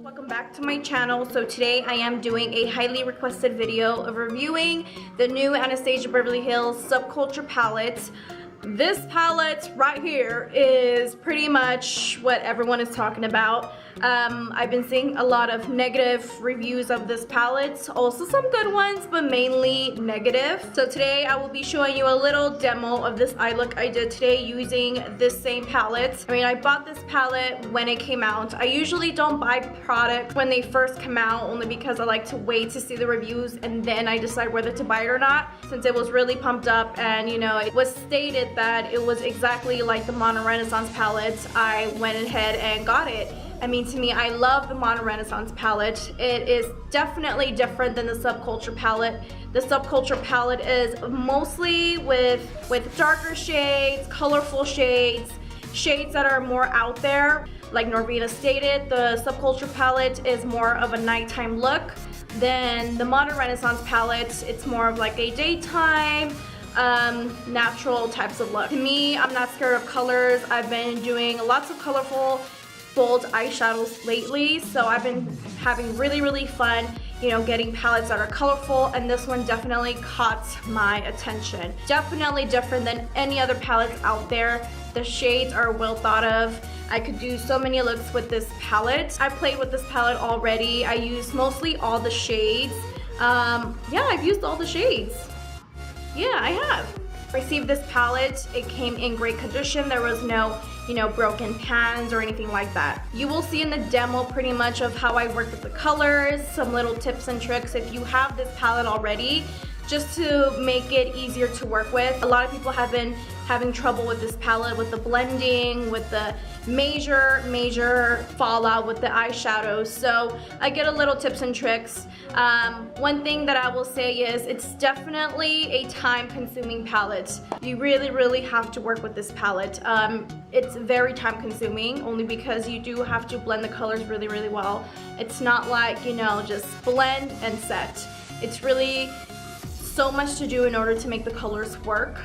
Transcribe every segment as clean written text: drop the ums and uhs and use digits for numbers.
Welcome back to my channel. So today I am doing a highly requested video of reviewing the new Anastasia Beverly Hills Subculture palette. This palette right here is pretty much what everyone is talking about. I've been seeing a lot of negative reviews of this palette, also some good ones, but mainly negative. So today I will be showing you a little demo of this eye look I did today using this same palette. I mean, I bought this palette when it came out. I usually don't buy products when they first come out, only because I like to wait to see the reviews and then I decide whether to buy it or not, since it was really pumped up and you know, it was stated that it was exactly like the Modern Renaissance palette. I went ahead and got it. I mean, to me, I love the Modern Renaissance palette. It is definitely different than the Subculture palette. The Subculture palette is mostly with darker shades, colorful shades, shades that are more out there. Like Norvina stated, the Subculture palette is more of a nighttime look. Then the Modern Renaissance palette, it's more of like a daytime, natural types of look. To me, I'm not scared of colors. I've been doing lots of colorful, bold eyeshadows lately, so I've been having really fun, you know, getting palettes that are colorful, and this one definitely caught my attention. Definitely different than any other palettes out there. The shades are well thought of. I could do so many looks with this palette. I played with this palette already. I used mostly all the shades. Yeah, I've used all the shades. Yeah, I have. Received this palette. It came in great condition. There was no, you know, broken pans or anything like that. You will see in the demo pretty much of how I work with the colors, some little tips and tricks if you have this palette already, just to make it easier to work with. A lot of people have been having trouble with this palette, with the blending, with the major fallout with the eyeshadows. So I get a little tips and tricks. One thing that I will say is it's definitely a time-consuming palette. You really have to work with this palette. It's very time-consuming, only because you do have to blend the colors really well. It's not like, you know, just blend and set. It's really so much to do in order to make the colors work.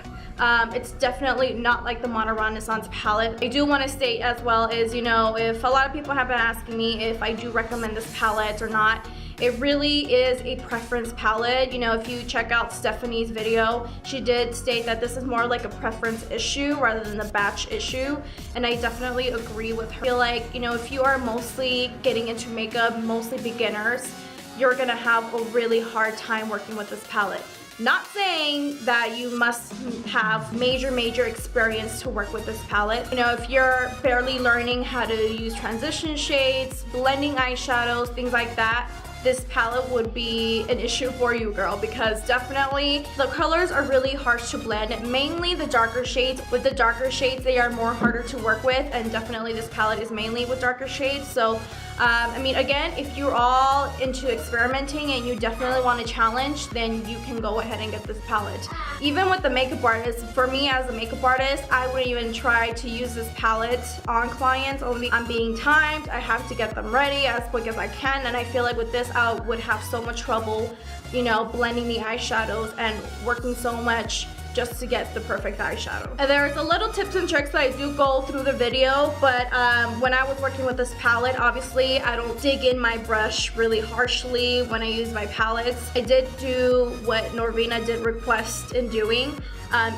It's definitely not like the Modern Renaissance palette. I do want to state as well is, you know, if a lot of people have been asking me if I do recommend this palette or not, it really is a preference palette. You know, if you check out Stephanie's video, she did state that this is more like a preference issue rather than a batch issue, and I definitely agree with her. I feel like, you know, if you are mostly getting into makeup, mostly beginners, you're gonna have a really hard time working with this palette. Not saying that you must have major experience to work with this palette. You know, if you're barely learning how to use transition shades, blending eyeshadows, things like that, this palette would be an issue for you, girl, because definitely the colors are really harsh to blend, mainly the darker shades. With the darker shades, they are more harder to work with, and definitely this palette is mainly with darker shades. So I mean, again, if you're all into experimenting and you definitely want a challenge, then you can go ahead and get this palette. Even with the makeup artist, for me as a makeup artist, I wouldn't even try to use this palette on clients. Only I'm being timed. I have to get them ready as quick as I can, and I feel like with this I would have so much trouble, you know, blending the eyeshadows and working so much just to get the perfect eyeshadow. And there's a little tips and tricks that I do go through the video, but when I was working with this palette, obviously I don't dig in my brush really harshly when I use my palettes. I did do what Norvina did request in doing,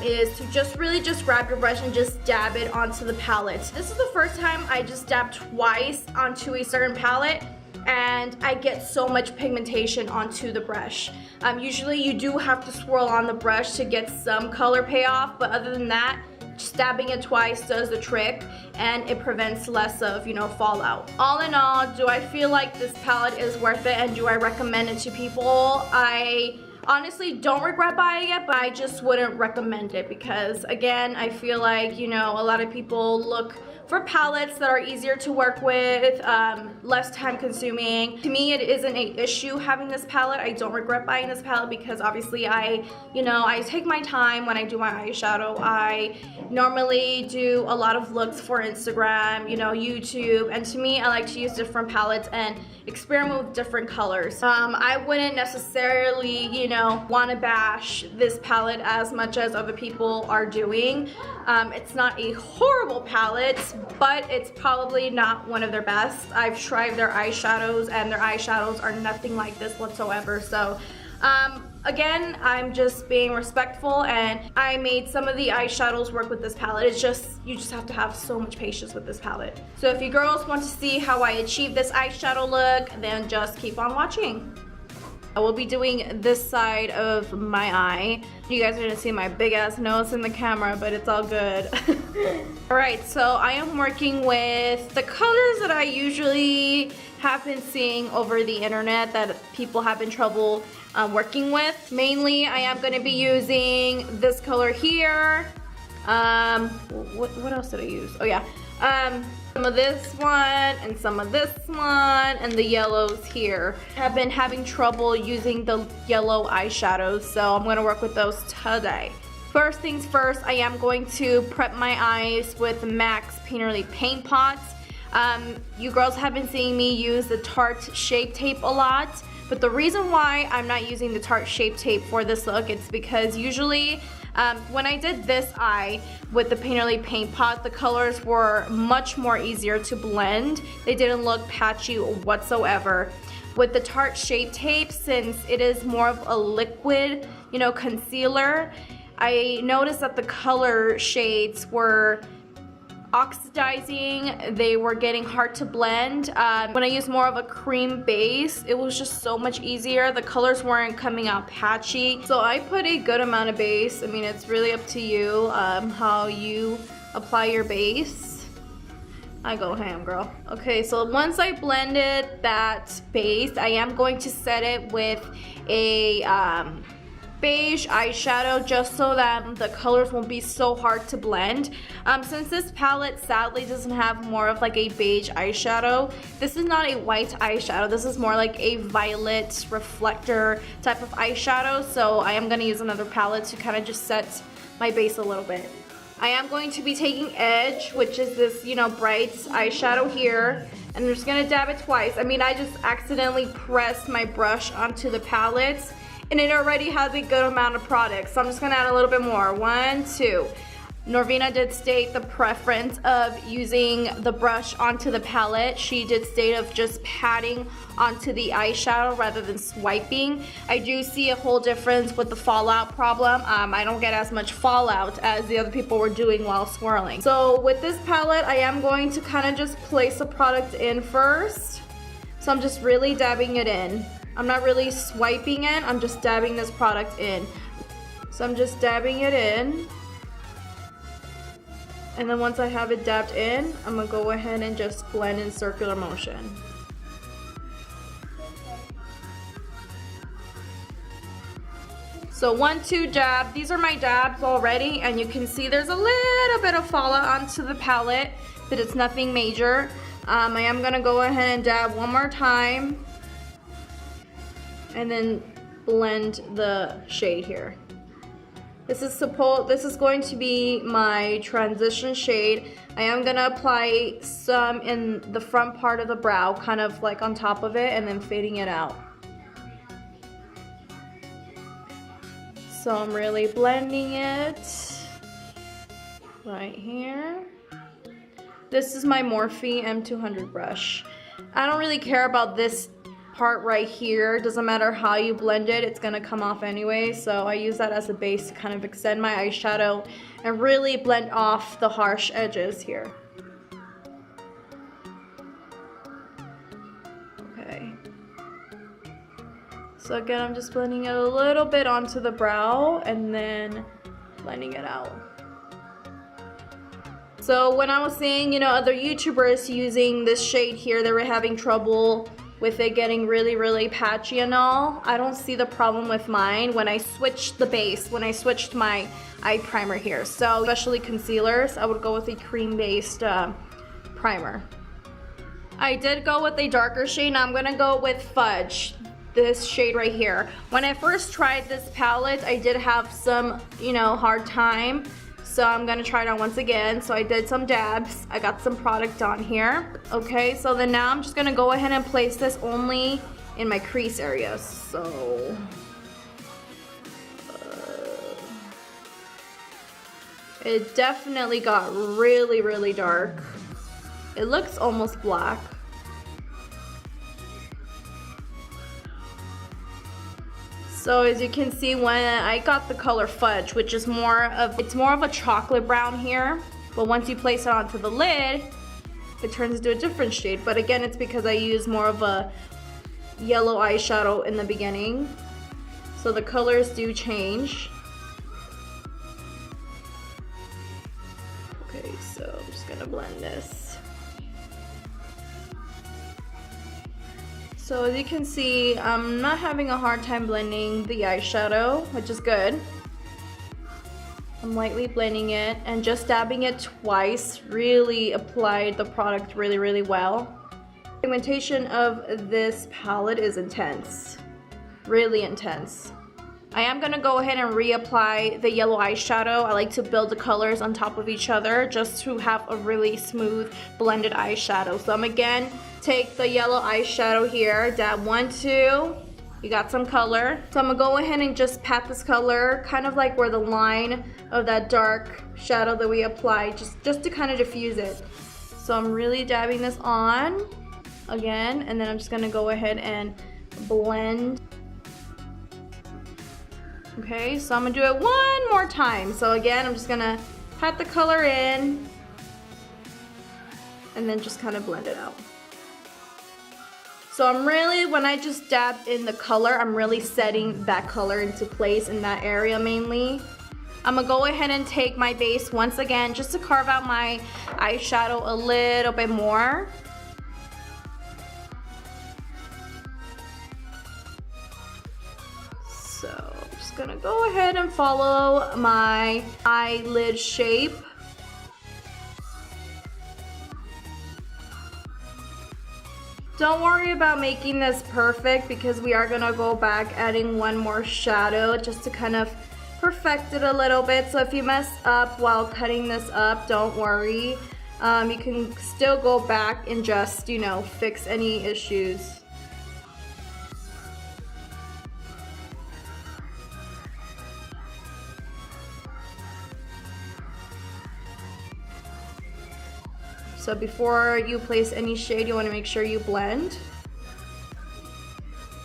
is to just grab your brush and just dab it onto the palette. This is the first time I just dabbed twice onto a certain palette, and I get so much pigmentation onto the brush. Usually you do have to swirl on the brush to get some color payoff, but other than that, just dabbing it twice does the trick, and it prevents less of, you know, fallout. All in all, do I feel like this palette is worth it, and do I recommend it to people? I honestly don't regret buying it, but I just wouldn't recommend it because, again, I feel like, you know, a lot of people look for palettes that are easier to work with, less time consuming. To me, it isn't an issue having this palette. I don't regret buying this palette because obviously I take my time when I do my eyeshadow. I normally do a lot of looks for Instagram, you know, YouTube, and to me, I like to use different palettes and experiment with different colors. I wouldn't necessarily, you know, want to bash this palette as much as other people are doing. It's not a horrible palette. but it's probably not one of their best. I've tried their eyeshadows and their eyeshadows are nothing like this whatsoever. So again, I'm just being respectful, and I made some of the eyeshadows work with this palette. It's just, you just have to have so much patience with this palette. So if you girls want to see how I achieve this eyeshadow look, then just keep on watching. I will be doing this side of my eye. You guys are gonna see my big ass nose in the camera, but it's all good. Alright, so I am working with the colors that I usually have been seeing over the internet that people have been trouble working with. Mainly, I am gonna be using this color here. What else did I use? Oh yeah. Some of this one and some of this one and the yellows here. Have been having trouble using the yellow eyeshadows, so I'm going to work with those today. First things first, I am going to prep my eyes with MAC's Painterly Paint Pots. You girls have been seeing me use the Tarte Shape Tape a lot, but the reason why I'm not using the Tarte Shape Tape for this look, it's because usually when I did this eye with the Painterly Paint Pot, the colors were much more easier to blend. They didn't look patchy whatsoever. With the Tarte Shape Tape, since it is more of a liquid, you know, concealer, I noticed that the color shades were oxidizing. They were getting hard to blend. When I used more of a cream base, it was just so much easier. The colors weren't coming out patchy. So I put a good amount of base. I mean, it's really up to you how you apply your base. I go ham, girl. Okay, so once I blended that base, I am going to set it with a beige eyeshadow just so that the colors won't be so hard to blend. Since this palette sadly doesn't have more of like a beige eyeshadow, this is not a white eyeshadow. This is more like a violet reflector type of eyeshadow. So I am going to use another palette to kind of just set my base a little bit. I am going to be taking Edge, which is this, you know, bright eyeshadow here, and I'm just going to dab it twice. I mean, I just accidentally pressed my brush onto the palette, and it already has a good amount of product, so I'm just gonna add a little bit more. 1, 2. Norvina did state the preference of using the brush onto the palette. She did state of just patting onto the eyeshadow rather than swiping. I do see a whole difference with the fallout problem. I don't get as much fallout as the other people were doing while swirling. So with this palette, I am going to kind of just place the product in first. So I'm just really dabbing it in. I'm not really swiping it, I'm just dabbing this product in. So I'm just dabbing it in. And then once I have it dabbed in, I'm gonna go ahead and just blend in circular motion. So 1, 2 dab. These are my dabs already, and you can see there's a little bit of fallout onto the palette, but it's nothing major. I am gonna go ahead and dab one more time, and then blend the shade here. This is going to be my transition shade. I am gonna apply some in the front part of the brow, kind of like on top of it, and then fading it out. So I'm really blending it right here. This is my Morphe M200 brush. I don't really care about this part right here. Doesn't matter how you blend it, it's gonna come off anyway, so I use that as a base to kind of extend my eyeshadow and really blend off the harsh edges here. Okay, so again, I'm just blending it a little bit onto the brow and then blending it out. So when I was seeing, you know, other YouTubers using this shade here, they were having trouble with it getting really patchy and all. I don't see the problem with mine when I switched the base, when I switched my eye primer here. So especially concealers, I would go with a cream based primer. I did go with a darker shade. Now I'm gonna go with Fudge, this shade right here. When I first tried this palette, I did have some, you know, hard time. So I'm gonna try it on once again. So I did some dabs. I got some product on here. Okay, so then now I'm just gonna go ahead and place this only in my crease area. So it definitely got really dark. It looks almost black. So as you can see, when I got the color Fudge, which is more of a chocolate brown here, but once you place it onto the lid, it turns into a different shade. But again, it's because I use more of a yellow eyeshadow in the beginning. So the colors do change. Okay, so I'm just gonna blend this. So as you can see, I'm not having a hard time blending the eyeshadow, which is good. I'm lightly blending it and just dabbing it twice really applied the product really, really well. The pigmentation of this palette is intense, really intense. I am gonna go ahead and reapply the yellow eyeshadow. I like to build the colors on top of each other just to have a really smooth blended eyeshadow. So I'm again, take the yellow eyeshadow here, dab 1, 2, you got some color. So I'm gonna go ahead and just pat this color, kind of like where the line of that dark shadow that we applied, just to kind of diffuse it. So I'm really dabbing this on again, and then I'm just gonna go ahead and blend. Okay, so I'm gonna do it one more time. So again, I'm just gonna pat the color in and then just kind of blend it out. So I'm really, when I just dab in the color, I'm really setting that color into place in that area mainly. I'm gonna go ahead and take my base once again just to carve out my eyeshadow a little bit more. So I'm just gonna go ahead and follow my eyelid shape. Don't worry about making this perfect because we are gonna go back adding one more shadow just to kind of perfect it a little bit. So if you mess up while cutting this up, don't worry. You can still go back and just, you know, fix any issues. So before you place any shade, you want to make sure you blend.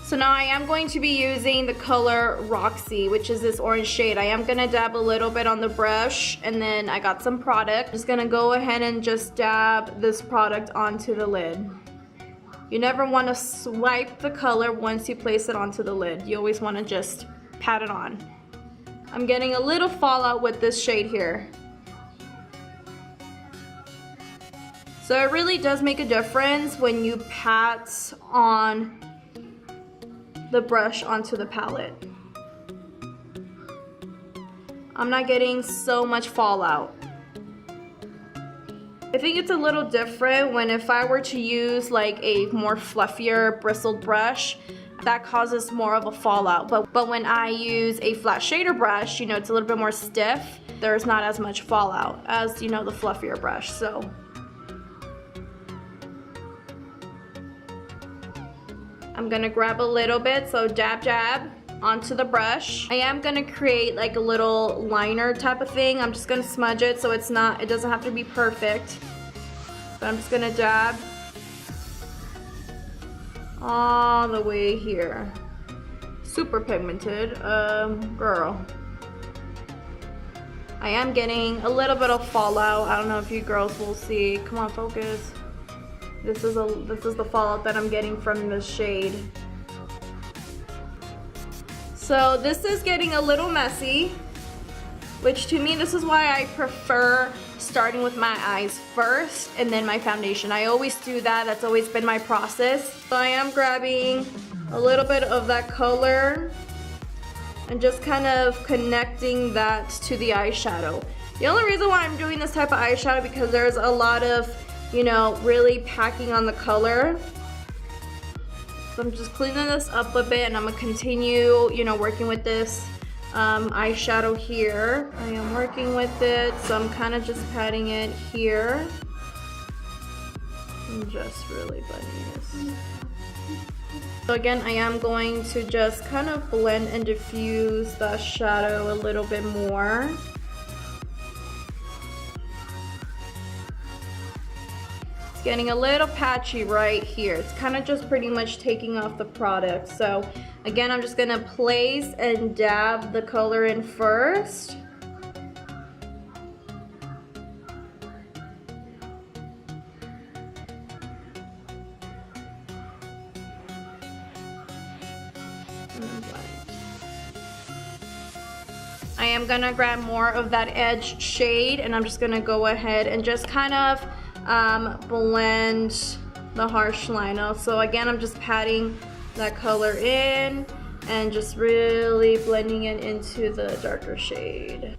So now I am going to be using the color Roxy, which is this orange shade. I am gonna dab a little bit on the brush, and then I got some product. Just gonna go ahead and just dab this product onto the lid. You never want to swipe the color once you place it onto the lid. You always want to just pat it on. I'm getting a little fallout with this shade here. So it really does make a difference when you pat on the brush onto the palette. I'm not getting so much fallout. I think it's a little different when if I were to use like a more fluffier bristled brush, that causes more of a fallout. But when I use a flat shader brush, you know, it's a little bit more stiff. There's not as much fallout as, you know, the fluffier brush. So I'm gonna grab a little bit, so dab dab onto the brush. I am gonna create like a little liner type of thing. I'm just gonna smudge it so it doesn't have to be perfect. But I'm just gonna dab all the way here. Super pigmented, girl. I am getting a little bit of fallout. I don't know if you girls will see. Come on, focus. This is the fallout that I'm getting from this shade. So this is getting a little messy, which to me, this is why I prefer starting with my eyes first and then my foundation. I always do that. That's always been my process. So I am grabbing a little bit of that color and just kind of connecting that to the eyeshadow. The only reason why I'm doing this type of eyeshadow because there's a lot of, you know, really packing on the color. So I'm just cleaning this up a bit and I'm gonna continue, you know, working with this eyeshadow here. I am working with it, so I'm kind of just patting it here. I'm just really blending this. So again, I am going to just kind of blend and diffuse the shadow a little bit more. It's getting a little patchy right here. It's kind of just pretty much taking off the product. So again, I'm just gonna place and dab the color in first. I am gonna grab more of that edge shade, and I'm just gonna go ahead and just kind of blend the harsh line out. So again, I'm just patting that color in and just really blending it into the darker shade.